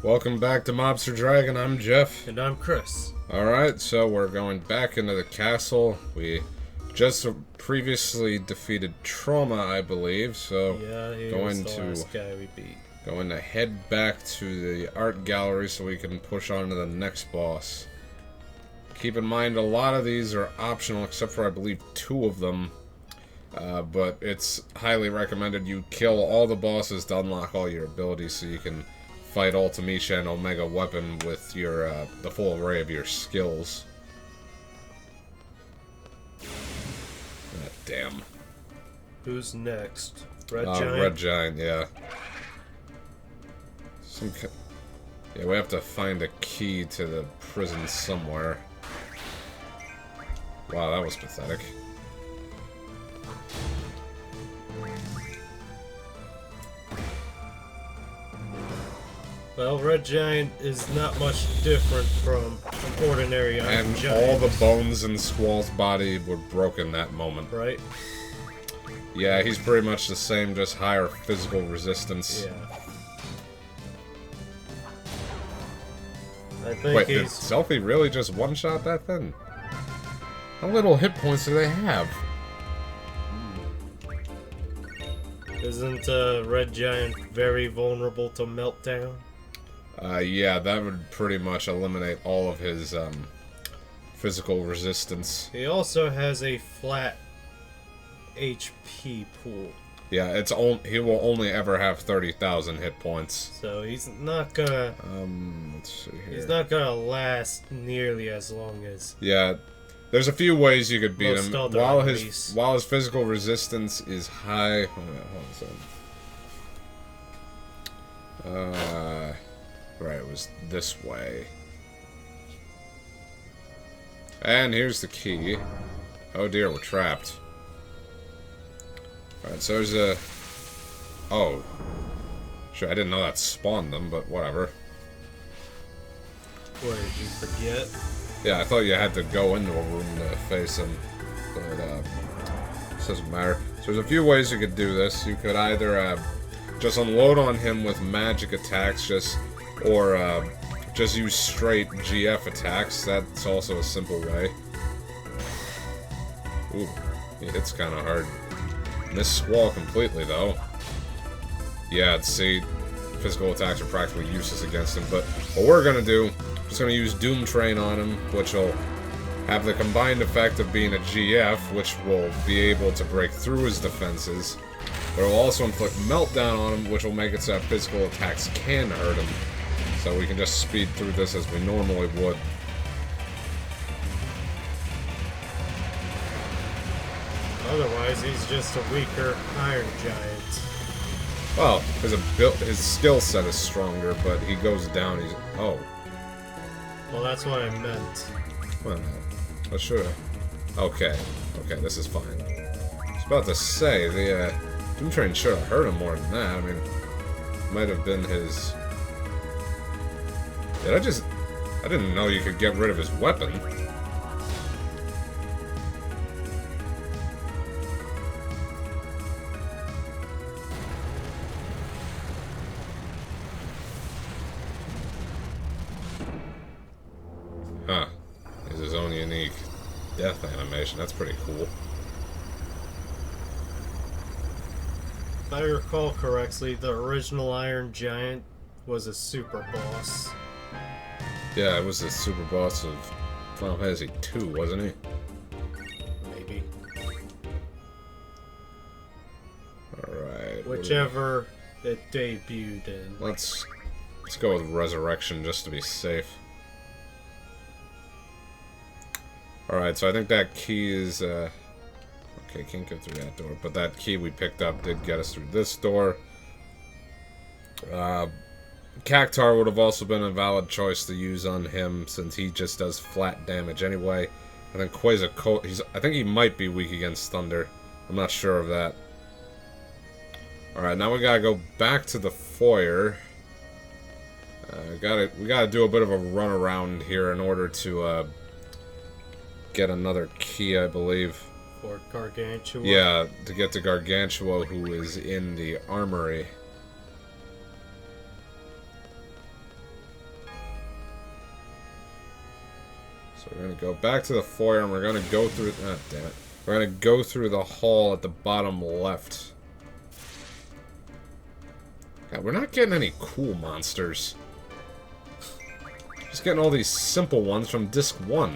Welcome back to Mobster Dragon. I'm Jeff. And I'm Chris. Alright, so we're going back into the castle. We just previously defeated Trauma, I believe, so yeah, he going was the last guy we beat. Going to head back to the art gallery so we can push on to the next boss. Keep in mind, a lot of these are optional, except for, I believe, 2 of them. But it's highly recommended you kill all the bosses to unlock all your abilities so you can fight Ultimecia and Omega Weapon with your the full array of your skills. Ah, damn. Who's next? Red Giant? Red Giant, yeah. Yeah, we have to find a key to the prison somewhere. Wow, that was pathetic. Well, Red Giant is not much different from an ordinary Iron Giant. And all the bones in Squall's body were broken that moment. Right? Yeah, he's pretty much the same, just higher physical resistance. Yeah. I think Wait, did Selphie really just one-shot that thing? How little hit points do they have? Isn't Red Giant very vulnerable to meltdown? Yeah, that would pretty much eliminate all of his physical resistance. He also has a flat HP pool. Yeah, he will only ever have 30,000 hit points. So he's not gonna. Let's see here. He's not gonna last nearly as long as. Yeah, there's a few ways you could beat him. While his physical resistance is high. Hold on. Right, it was this way. And here's the key. Oh dear, we're trapped. Alright, so there's a... Oh. Sure, I didn't know that spawned them, but whatever. What, did you forget? Yeah, I thought you had to go into a room to face him. But, it doesn't matter. So there's a few ways you could do this. You could either just unload on him with magic attacks, or just use straight GF attacks. That's also a simple way. Ooh, he hits kind of hard. Missed Squall completely, though. Yeah, see, physical attacks are practically useless against him, but what we're gonna do, just gonna use Doom Train on him, which will have the combined effect of being a GF, which will be able to break through his defenses, but it will also inflict Meltdown on him, which will make it so that physical attacks can hurt him, so we can just speed through this as we normally would. Otherwise, he's just a weaker Iron Giant. Well, his skill set is stronger, but he goes down. Oh. Well, that's what I meant. Well, I should have. Okay, this is fine. I was about to say the Doom Train should have hurt him more than that. I mean, might have been his. I didn't know you could get rid of his weapon. Huh. He has his own unique death animation. That's pretty cool. If I recall correctly, the original Iron Giant was a super boss. Yeah, it was the super boss of Final Fantasy II, wasn't he? Maybe. Alright. Whichever it debuted in. Let's go with Resurrection just to be safe. Alright, so I think that key is, okay, can't go through that door, but that key we picked up did get us through this door. Cactar would have also been a valid choice to use on him, since he just does flat damage anyway. I think I think he might be weak against Thunder. I'm not sure of that. Alright, now we gotta go back to the foyer. We gotta do a bit of a run around here in order to, get another key, I believe. For Gargantua? Yeah, to get to Gargantua, who is in the armory. So we're gonna go back to the foyer and we're gonna go through... Ah, damn it. We're gonna go through the hall at the bottom left. God, we're not getting any cool monsters. Just getting all these simple ones from Disc 1.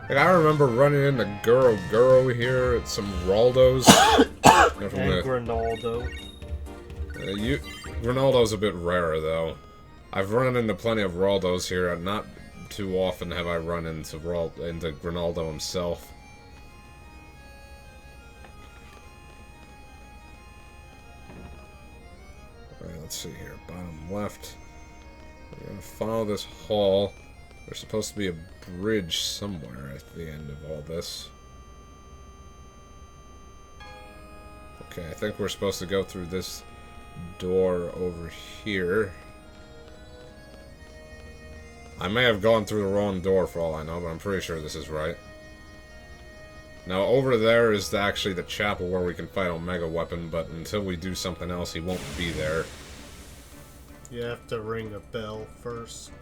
Like, I remember running into Guro here at some Raldos. And Grinaldo. Ronaldo's a bit rarer, though. I've run into plenty of Raldos here, and not too often have I run into Grinaldo himself. Alright, let's see here. Bottom left. We're gonna follow this hall. There's supposed to be a bridge somewhere at the end of all this. Okay, I think we're supposed to go through this door over here. I may have gone through the wrong door for all I know, but I'm pretty sure this is right. Now, over there is actually the chapel where we can fight Omega Weapon, but until we do something else, he won't be there. You have to ring a bell first.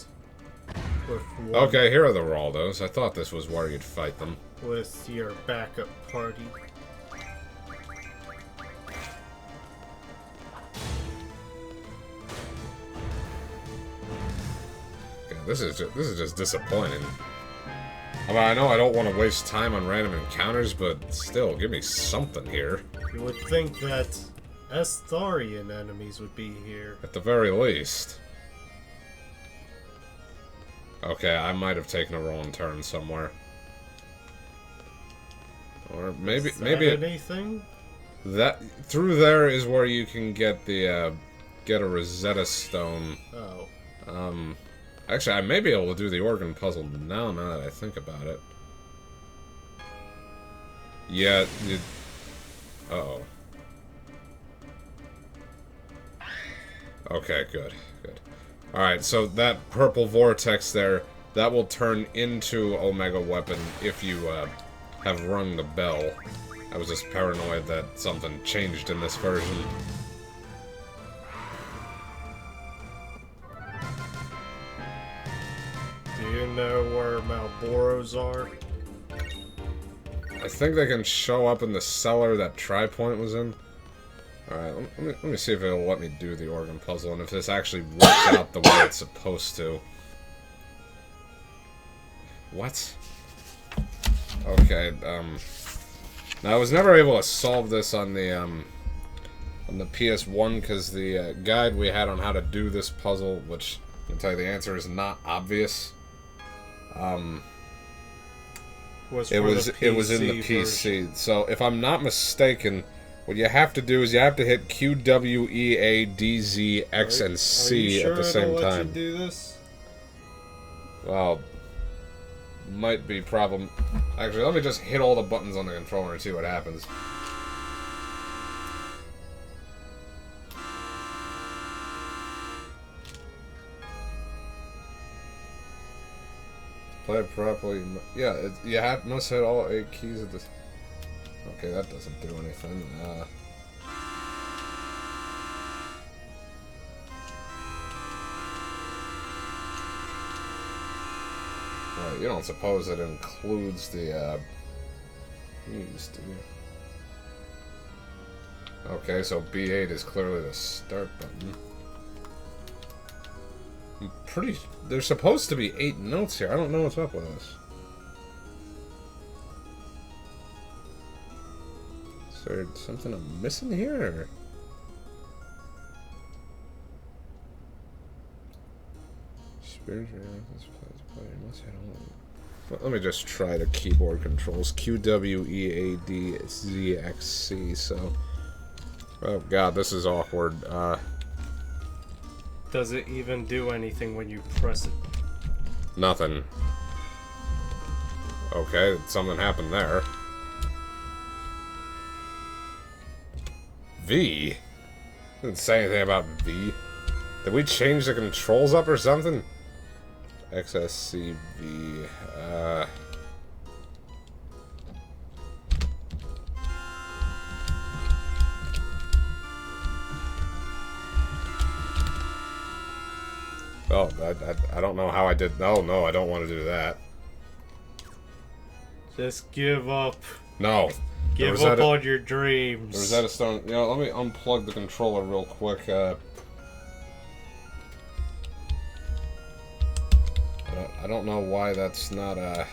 Okay, here are the Raldos. I thought this was where you'd fight them. With your backup party. Okay, this is just disappointing. I mean, I know I don't want to waste time on random encounters, but still, give me something here. You would think that Estharian enemies would be here. At the very least. Okay, I might have taken a wrong turn somewhere. Or maybe anything? That through there is where you can get the get a Rosetta Stone. Oh. Actually, I may be able to do the organ puzzle now that I think about it. Yeah, uh-oh. Okay, good. Alright, so that purple vortex there, that will turn into Omega Weapon if you have rung the bell. I was just paranoid that something changed in this version. Do you know where Malboros are? I think they can show up in the cellar that Tri-Point was in. Alright, let me see if it'll let me do the organ puzzle, and if this actually works out the way it's supposed to. What? Okay, now I was never able to solve this on the PS1, because the guide we had on how to do this puzzle, which, I can tell you the answer is not obvious. It was in the PC. So, if I'm not mistaken, what you have to do is you have to hit Q, W, E, A, D, Z, X, and C at the same time. Let you do this? Well, might be problem. Actually, let me just hit all the buttons on the controller and see what happens. Play it properly. Yeah, you must hit all 8 keys at this. Okay, that doesn't do anything. Well, you don't suppose it includes the keys, do you? Okay, so B8 is clearly the start button. There's supposed to be 8 notes here. I don't know what's up with this. Is there something I'm missing here? Let me just try the keyboard controls. Q, W, E, A, D, Z, X, C. So, oh god, this is awkward. Does it even do anything when you press it? Nothing. Okay, something happened there. V? Didn't say anything about V. Did we change the controls up or something? XSCV. Oh, I don't know how I did... Oh, no, I don't want to do that. Just give up. No. Give up on your dreams. Rosetta Stone... You know, let me unplug the controller real quick. I don't know why that's not, And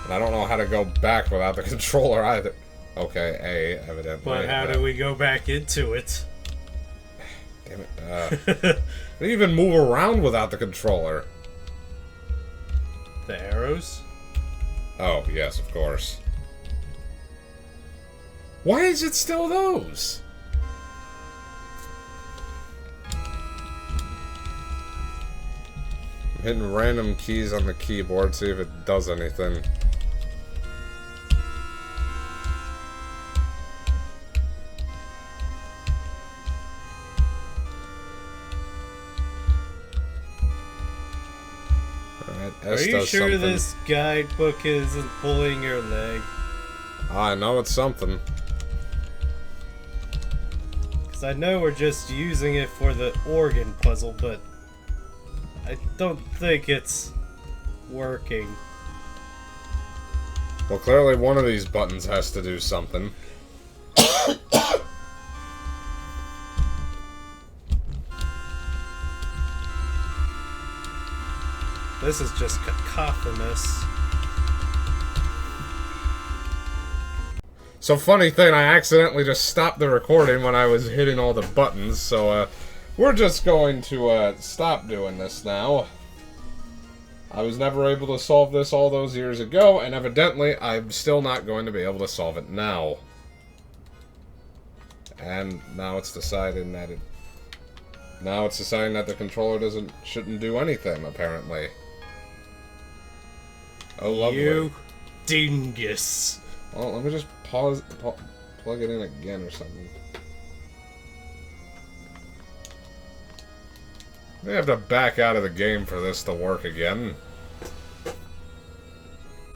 I don't know how to go back without the controller either. Okay, A, evidently. But how do we go back into it? Damn it. How do you even move around without the controller? The arrows? Oh, yes, of course. Why is it still those? I'm hitting random keys on the keyboard, see if it does anything. Are you sure this guidebook isn't pulling your leg? I know it's something. Because I know we're just using it for the organ puzzle, but I don't think it's working. Well, clearly one of these buttons has to do something. This is just cacophonous. So funny thing, I accidentally just stopped the recording when I was hitting all the buttons, so we're just going to stop doing this now. I was never able to solve this all those years ago, and evidently I'm still not going to be able to solve it now. And now it's deciding that the controller shouldn't do anything, apparently. Oh, lovely. You dingus. Well, let me just plug it in again or something. I have to back out of the game for this to work again.